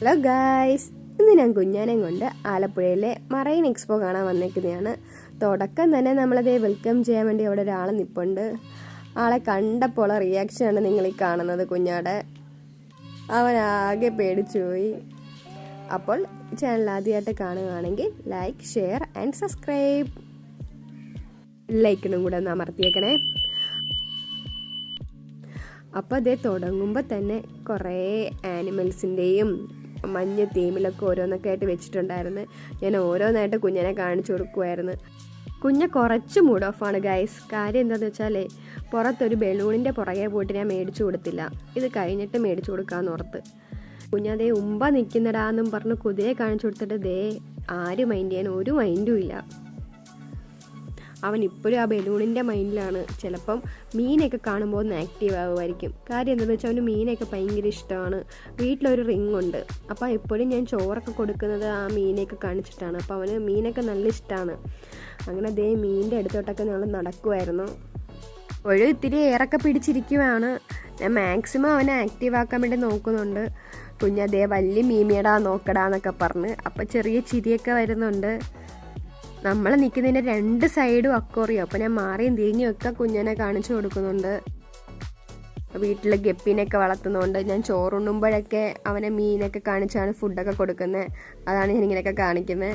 Hello guys, ഇന്ന് ഞാൻ കുഞ്ഞാനെയും കൊണ്ട് ആലപ്പുഴയിലെ മറൈൻ എക്സ്പോ കാണാൻ വന്നേക്കുന്നതാണ്. തുടക്കം തന്നെ നമ്മളതേ വെൽക്കം ചെയ്യാൻ വേണ്ടി അവിടെ ഒരാൾ നിൽപ്പുണ്ട്. ആളെ കണ്ടപ്പോൾ റിയാക്ഷനാണ് നിങ്ങൾ ഈ കാണുന്നത്. കുഞ്ഞാടെ അവൻ ആകെ പേടിച്ചു പോയി. അപ്പോൾ ചാനൽ ആദ്യമായിട്ട് കാണുകയാണെങ്കിൽ ലൈക്ക്, ഷെയർ ആൻഡ് സബ്സ്ക്രൈബ്, ലൈക്കിനും കൂടെ ഒന്ന് അമർത്തിയേക്കണേ. അപ്പോൾ അതേ തുടങ്ങുമ്പോൾ തന്നെ കുറേ ആനിമൽസിൻ്റെയും മഞ്ഞ തീമിലൊക്കെ ഓരോന്നൊക്കെ ആയിട്ട് വെച്ചിട്ടുണ്ടായിരുന്നു. ഞാൻ ഓരോന്നായിട്ട് കുഞ്ഞിനെ കാണിച്ചു കൊടുക്കുമായിരുന്നു. കുഞ്ഞ് കുറച്ച് മൂഡ് ഓഫാണ് ഗൈസ്. കാര്യം എന്താണെന്ന് വെച്ചാലേ, പുറത്തൊരു ബലൂണിൻ്റെ പുറകെ പോയിട്ട് ഞാൻ മേടിച്ചു കൊടുത്തില്ല. ഇത് കഴിഞ്ഞിട്ട് മേടിച്ചു കൊടുക്കാമെന്ന് ഓർത്ത്. കുഞ്ഞതേ ഉമ്പ നിൽക്കുന്നടാന്നും പറഞ്ഞ് കുതിരയെ കാണിച്ചു കൊടുത്തിട്ട് ദേ ആരും മൈൻഡ് ചെയ്യാൻ ഒരു മൈൻഡും ഇല്ല. അവൻ ഇപ്പോഴും ആ ബലൂണിൻ്റെ മൈൻഡിലാണ്. ചിലപ്പം മീനൊക്കെ കാണുമ്പോൾ ഒന്ന് ആക്റ്റീവ് ആകുമായിരിക്കും. കാര്യം എന്താണെന്ന് വെച്ചാൽ അവന് മീനൊക്കെ ഭയങ്കര ഇഷ്ടമാണ്. വീട്ടിലൊരു റിങ് ഉണ്ട്. അപ്പോൾ എപ്പോഴും ഞാൻ ചോറൊക്കെ കൊടുക്കുന്നത് ആ മീനൊക്കെ കാണിച്ചിട്ടാണ്. അപ്പോൾ അവന് മീനൊക്കെ നല്ല ഇഷ്ടമാണ്. അങ്ങനെ അതേ മീനിൻ്റെ അടുത്തോട്ടൊക്കെ ഞങ്ങൾ നടക്കുമായിരുന്നു. ഒരു ഇത്തിരി ഏറൊക്കെ പിടിച്ചിരിക്കുവാണ്. ഞാൻ മാക്സിമം അവനെ ആക്റ്റീവ് ആക്കാൻ വേണ്ടി നോക്കുന്നുണ്ട്. കുഞ്ഞതേ വലിയ മീമിയടാ നോക്കടാന്നൊക്കെ പറഞ്ഞ് അപ്പോൾ ചെറിയ ചിരിയൊക്കെ വരുന്നുണ്ട്. നമ്മൾ നിൽക്കുന്നതിൻ്റെ രണ്ട് സൈഡും അക്വേറിയം. അപ്പോൾ ഞാൻ മാറിയും തിരിഞ്ഞും ഒക്കെ കുഞ്ഞിനെ കാണിച്ചു കൊടുക്കുന്നുണ്ട്. വീട്ടിൽ ഗപ്പിനൊക്കെ വളർത്തുന്നതുകൊണ്ട് ഞാൻ ചോറുണ്ണുമ്പോഴൊക്കെ അവനെ മീനൊക്കെ കാണിച്ചാണ് ഫുഡൊക്കെ കൊടുക്കുന്നത്. അതാണ് ഞാൻ ഇങ്ങനെയൊക്കെ കാണിക്കുന്നത്.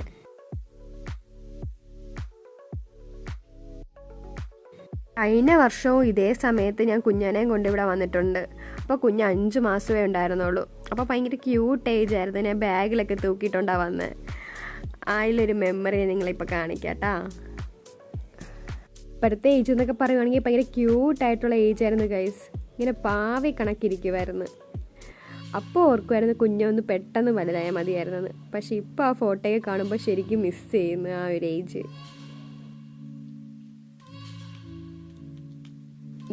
കഴിഞ്ഞ വർഷവും ഇതേ സമയത്ത് ഞാൻ കുഞ്ഞിനെയും കൊണ്ട് ഇവിടെ വന്നിട്ടുണ്ട്. അപ്പോൾ കുഞ്ഞ് 5 മാസമേ ഉണ്ടായിരുന്നുള്ളൂ. അപ്പോൾ ഭയങ്കര ക്യൂട്ട് ഏജ് ആയിരുന്നു. ഞാൻ ബാഗിലൊക്കെ തൂക്കിയിട്ടുണ്ടാണ് വന്നത്. അതിലൊരു മെമ്മറി നിങ്ങളിപ്പോൾ കാണിക്കാം കേട്ടോ. ഇപ്പോഴത്തെ ഏജ് എന്നൊക്കെ പറയുവാണെങ്കിൽ ഭയങ്കര ക്യൂട്ടായിട്ടുള്ള ഏജായിരുന്നു ഗൈസ്. ഇങ്ങനെ പാവി കണക്കിരിക്കുമായിരുന്നു. അപ്പോൾ ഓർക്കുമായിരുന്നു കുഞ്ഞൊന്ന് പെട്ടെന്ന് വലുതായാൽ മതിയായിരുന്നെന്ന്. പക്ഷെ ഇപ്പോൾ ആ ഫോട്ടോയൊക്കെ കാണുമ്പോൾ ശരിക്കും മിസ് ചെയ്യുന്നു ആ ഒരു ഏജ്.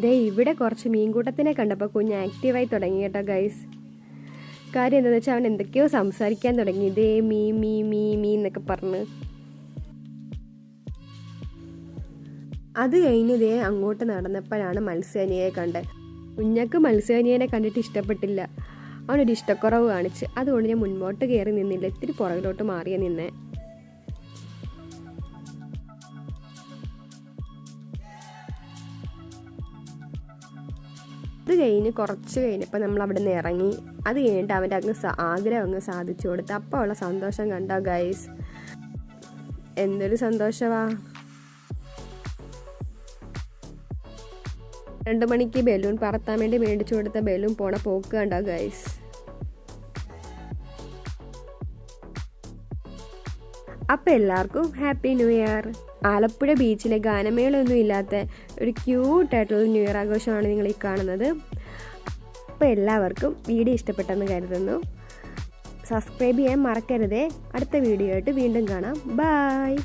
ദേ ഇവിടെ കുറച്ച് മീൻകൂട്ടത്തിനെ കണ്ടപ്പോൾ കുഞ്ഞ് ആക്റ്റീവായി തുടങ്ങി കേട്ടോ ഗൈസ്. കാര്യം എന്താണെന്ന് വെച്ചാൽ അവൻ എന്തൊക്കെയോ സംസാരിക്കാൻ തുടങ്ങി. ഇതേ മീ മീ മീ മീ എന്നൊക്കെ പറഞ്ഞ്. അത് കഴിഞ്ഞ് ഇതേ അങ്ങോട്ട് നടന്നപ്പോഴാണ് മത്സ്യകന്യയെ കണ്ടത്. കുഞ്ഞക്ക് മത്സ്യകന്യനെ കണ്ടിട്ട് ഇഷ്ടപ്പെട്ടില്ല. അവനൊരു ഇഷ്ടക്കുറവ് കാണിച്ച്. അതുകൊണ്ട് ഞാൻ മുൻപോട്ട് കയറി നിന്നില്ല, ഇത്തിരി പുറകിലോട്ട് മാറിയ നിന്നേ. അത് കഴിഞ്ഞ് കുറച്ച് കഴിഞ്ഞപ്പോൾ നമ്മൾ അവിടെ നിന്ന് ഇറങ്ങി. അത് കഴിഞ്ഞിട്ട് അവൻ്റെ ആഗ്രഹം അങ്ങ് സാധിച്ചു കൊടുത്ത്. അപ്പോൾ ഉള്ള സന്തോഷം കണ്ടോ ഗൈസ്, എന്തൊരു സന്തോഷമാ. 2 മണിക്ക് ബലൂൺ പറത്താൻ വേണ്ടി മേടിച്ചു കൊടുത്ത ബലൂൺ പോണ പോക്ക് കണ്ടോ ഗൈസ്. അപ്പോൾ എല്ലാവർക്കും ഹാപ്പി ന്യൂ ഇയർ. ആലപ്പുഴ ബീച്ചിലെ ഗാനമേളൊന്നും ഇല്ലാത്ത ഒരു ക്യൂട്ടായിട്ടുള്ള ന്യൂ ഇയർ ആഘോഷമാണ് നിങ്ങൾ ഈ കാണുന്നത്. അപ്പോൾ എല്ലാവർക്കും വീഡിയോ ഇഷ്ടപ്പെട്ടെന്ന് കരുതുന്നു. സബ്സ്ക്രൈബ് ചെയ്യാൻ മറക്കരുതേ. അടുത്ത വീഡിയോ ആയിട്ട് വീണ്ടും കാണാം. ബൈ.